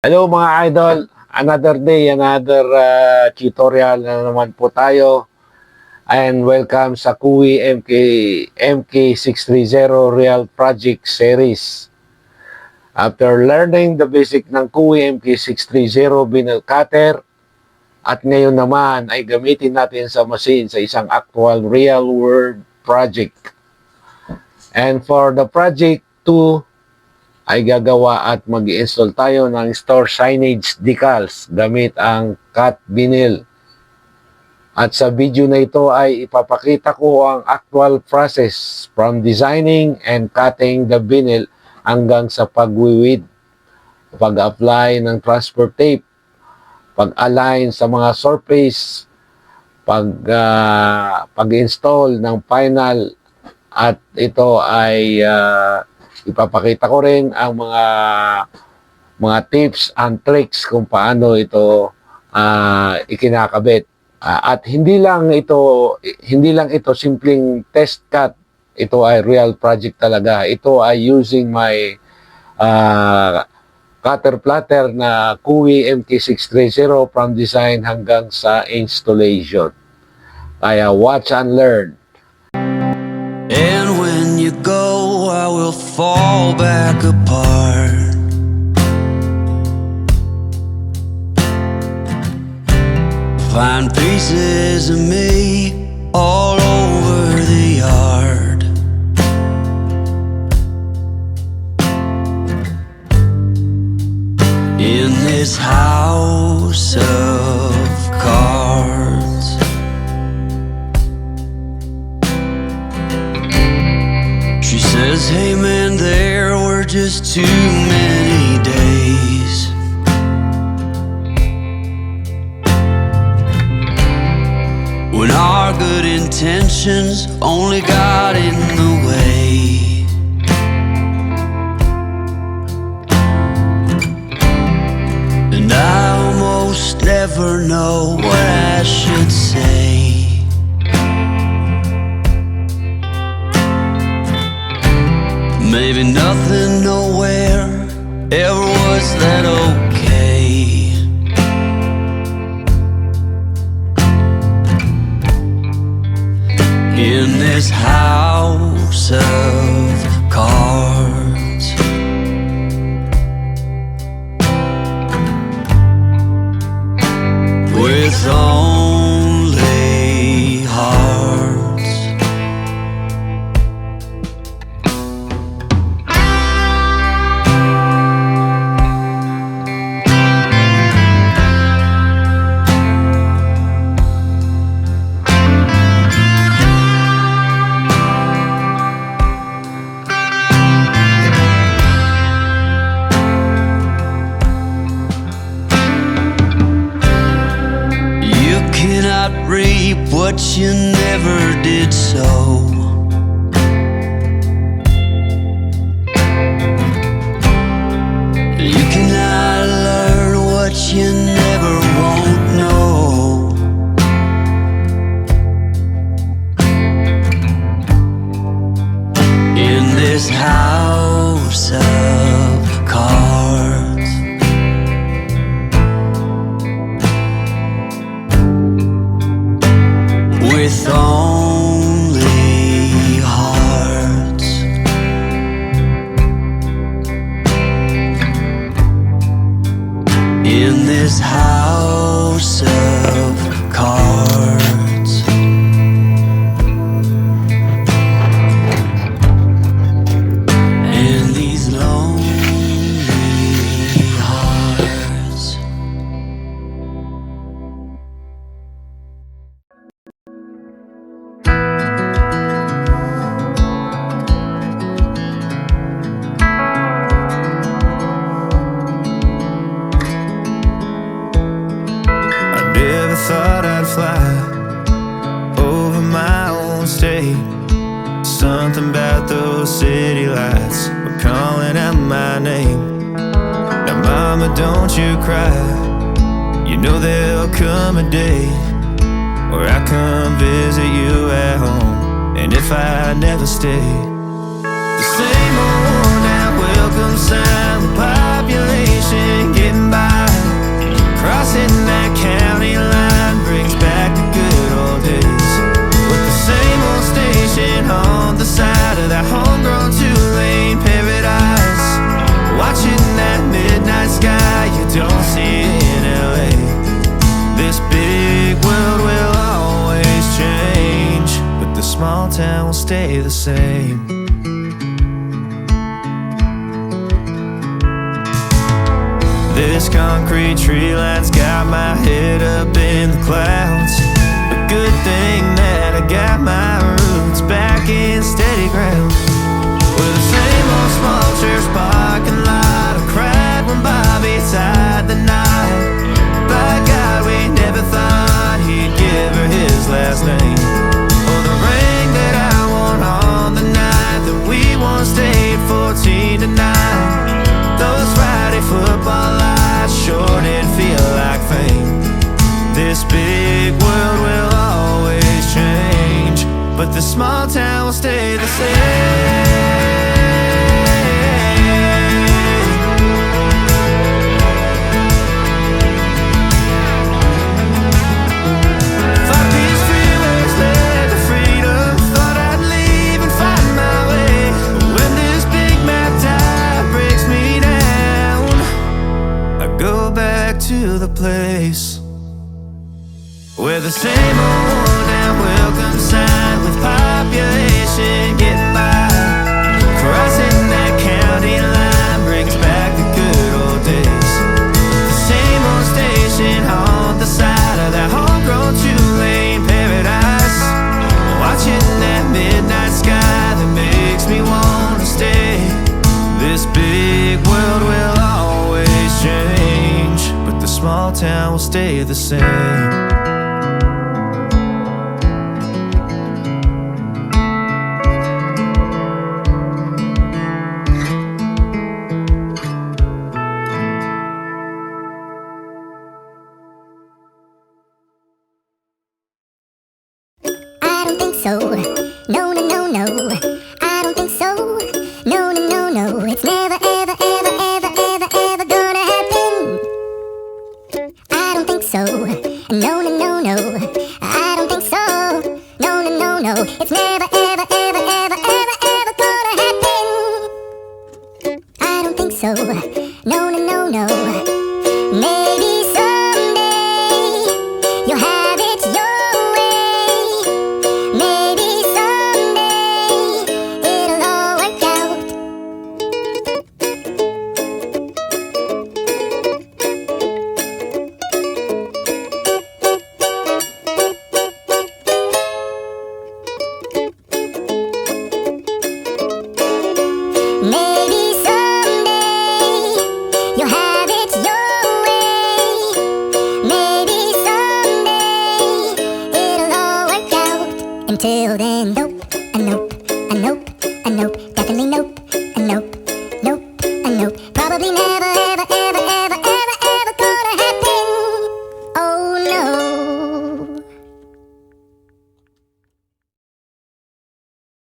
Hello mga idol, another day, another tutorial na naman po tayo, and welcome sa CUYI MK630 Real Project Series. After learning the basic ng CUYI MK630 vinyl cutter, at ngayon naman ay gamitin natin sa machine sa isang actual real world project. And for the project 2, ay gagawa at mag-install tayo ng store signage decals gamit ang cut vinyl. At sa video na ito ay ipapakita ko ang actual process from designing and cutting the vinyl hanggang sa pag-weed, pag-apply ng transfer tape, pag-align sa mga surface, pag-install ng final, at ito ay ipapakita ko rin ang mga tips and tricks kung paano ito ikinakabit. At hindi lang ito simpleng test cut. Ito ay real project talaga. Ito ay using my cutter platter na CUYI MK630 from design hanggang sa installation. Kaya watch and learn. And when you go, I will fall back apart. Find pieces of me all over the yard. In this house of cards, she says, hey man, there were just too many days when our good intentions only got in the way. And I almost never know what I should say. Maybe nothing, nowhere ever was that okay. In this house of cards, with only hearts. Reap what you never did sow. You cannot learn what you never won't know. In this house of cards, with only hearts. In this house of cards, and these lonely hearts. Thought I'd fly over my own state. Something about those city lights were calling out my name. Now mama, don't you cry. You know there'll come a day where I come visit you at home. And if I never stay, the same old now welcome sound, the population getting by town will stay the same. This concrete tree line's got my head up in the clouds. A good thing that I got my roots back in steady ground. With the same old small church parking lot, I cried when Bobby tied the knot. By God, we never thought he'd give her his last name, or the ring that I won on the night that we once stayed 14 to 9. Those Friday football lights sure did feel like fame. This big world will always change, but the small town will stay the same. To the place where the same old worn out welcome sign with population getting by, crossing that county line brings back the good old days. The same old station on the side of that homegrown two-lane paradise, watching that midnight sky that makes me want to stay. This big world will always change, but the small town will stay the same. I don't think so. No, no, no, no. I don't think so. No, no, no, no. It's never, ever, ever, ever, ever, ever gonna happen. I don't think so. No, no, no, no. I don't think so. No, no, no, no. It's never, ever, ever, ever, ever, ever gonna happen. I don't think so. No, no, no, no. Maybe someday you'll have it your way. Maybe someday it'll all work out. Maybe someday you'll have it your way. Maybe someday it'll all work out. Until then, nope, a nope, a nope, a nope, definitely nope.